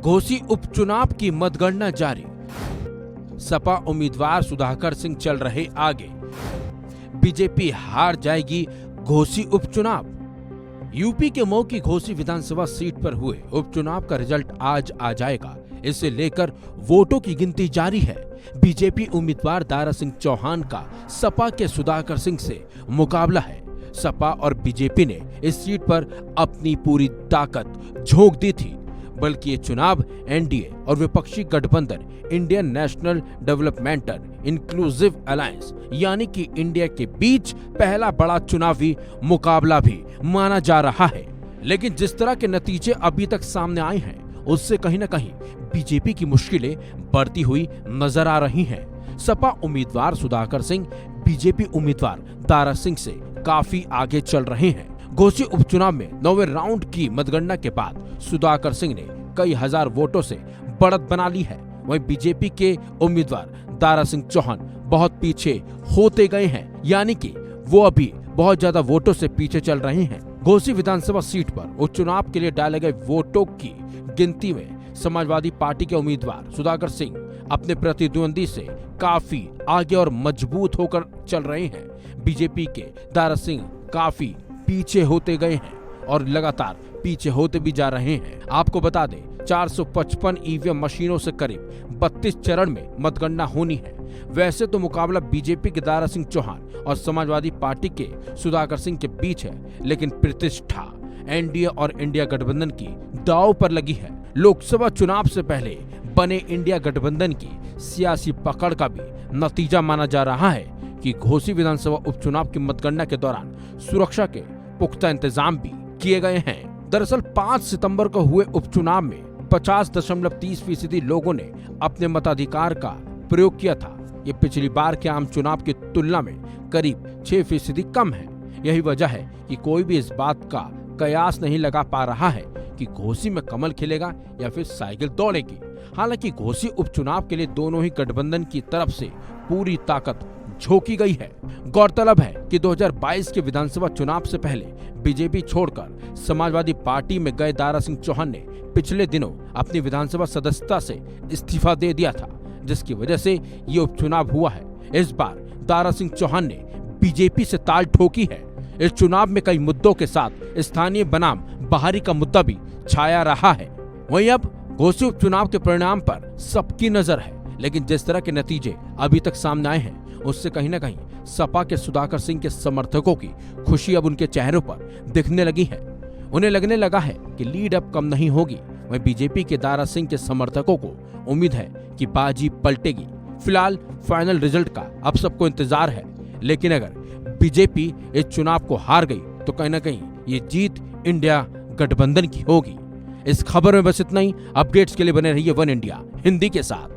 घोसी उपचुनाव की मतगणना जारी। सपा उम्मीदवार सुधाकर सिंह चल रहे आगे। बीजेपी हार जाएगी घोसी उपचुनाव। यूपी के मऊ की घोसी विधानसभा सीट पर हुए उपचुनाव का रिजल्ट आज आ जाएगा। इसे लेकर वोटों की गिनती जारी है। बीजेपी उम्मीदवार दारा सिंह चौहान का सपा के सुधाकर सिंह से मुकाबला है। सपा और बीजेपी ने इस सीट पर अपनी पूरी ताकत झोंक दी थी, बल्कि ये चुनाव एनडीए और विपक्षी गठबंधन Indian national developmental inclusive alliance यानी कि इंडिया के बीच पहला बड़ा चुनावी मुकाबला भी माना जा रहा है। लेकिन जिस तरह के नतीजे अभी तक सामने आए हैं, उससे कहीं न कहीं बीजेपी की मुश्किलें बढ़ती हुई नजर आ रही हैं। सपा उम्मीदवार सुधाकर सिंह बीजेपी उम्मीदवार दारा सिंह से काफी आगे चल रहे हैं। घोसी उपचुनाव में 9वें राउंड की मतगणना के बाद सुधाकर सिंह ने कई हजार वोटों से बढ़त बना ली है। वहीं बीजेपी के उम्मीदवार दारा सिंह चौहान बहुत पीछे होते गए हैं, यानी कि वो अभी बहुत ज्यादा वोटों से पीछे चल रहे हैं। घोसी विधानसभा सीट पर उपचुनाव के लिए डाले गए वोटों की गिनती में समाजवादी पार्टी के उम्मीदवार सुधाकर सिंह अपने प्रतिद्वंदी से काफी आगे और मजबूत होकर चल रहे हैं। बीजेपी के दारा सिंह काफी पीछे होते गए हैं और लगातार पीछे होते भी जा रहे हैं। आपको बता दें, 455 ईवीएम मशीनों से करीब 32 चरण में मतगणना होनी है। वैसे तो मुकाबला बीजेपी के दारा सिंह चौहान और समाजवादी पार्टी के सुधाकर सिंह के बीच है, लेकिन प्रतिष्ठा एनडीए और इंडिया गठबंधन की दांव पर लगी है। लोकसभा चुनाव से पहले बने इंडिया गठबंधन की सियासी पकड़ का भी नतीजा माना जा रहा है कि घोसी विधानसभा उपचुनाव की मतगणना के दौरान सुरक्षा के पुख्ता इंतजाम भी किए गए हैं। दरअसल 5 सितंबर को हुए उपचुनाव में 50.30% लोगों ने अपने मताधिकार का प्रयोग किया था। ये पिछली बार के आम चुनाव की तुलना में करीब 6% कम है। यही वजह है कि कोई भी इस बात का कयास नहीं लगा पा रहा है कि घोसी में कमल खिलेगा या फिर साइकिल दौड़ेगी। हालांकि घोसी उपचुनाव के लिए दोनों ही गठबंधन की तरफ से पूरी ताकत झोंकी गई है। गौरतलब है कि 2022 के विधानसभा चुनाव से पहले बीजेपी छोड़कर समाजवादी पार्टी में गए दारा सिंह चौहान ने पिछले दिनों अपनी विधानसभा सदस्यता से इस्तीफा दे दिया था, जिसकी वजह से ये उपचुनाव हुआ है। इस बार दारा सिंह चौहान ने बीजेपी से ताल ठोकी है। इस चुनाव में कई मुद्दों के साथ स्थानीय बनाम बाहरी का मुद्दा भी छाया रहा है। वहीं अब घोसी उपचुनाव के परिणाम पर सबकी नजर है, लेकिन जिस तरह के नतीजे अभी तक सामने आए हैं, उससे कहीं न कहीं सपा के सुधाकर सिंह के समर्थकों की खुशी अब उनके चेहरों पर दिखने लगी है। उन्हें लगने लगा है कि लीड अब कम नहीं होगी। वहीं बीजेपी के दारा सिंह के समर्थकों को उम्मीद है कि बाजी पलटेगी। फिलहाल फाइनल रिजल्ट का अब सबको इंतजार है, लेकिन अगर बीजेपी इस चुनाव को हार गई तो कहीं न कहीं ये जीत इंडिया गठबंधन की होगी। इस खबर में बस इतना ही। अपडेट्स के लिए बने रहिए वन इंडिया हिंदी के साथ।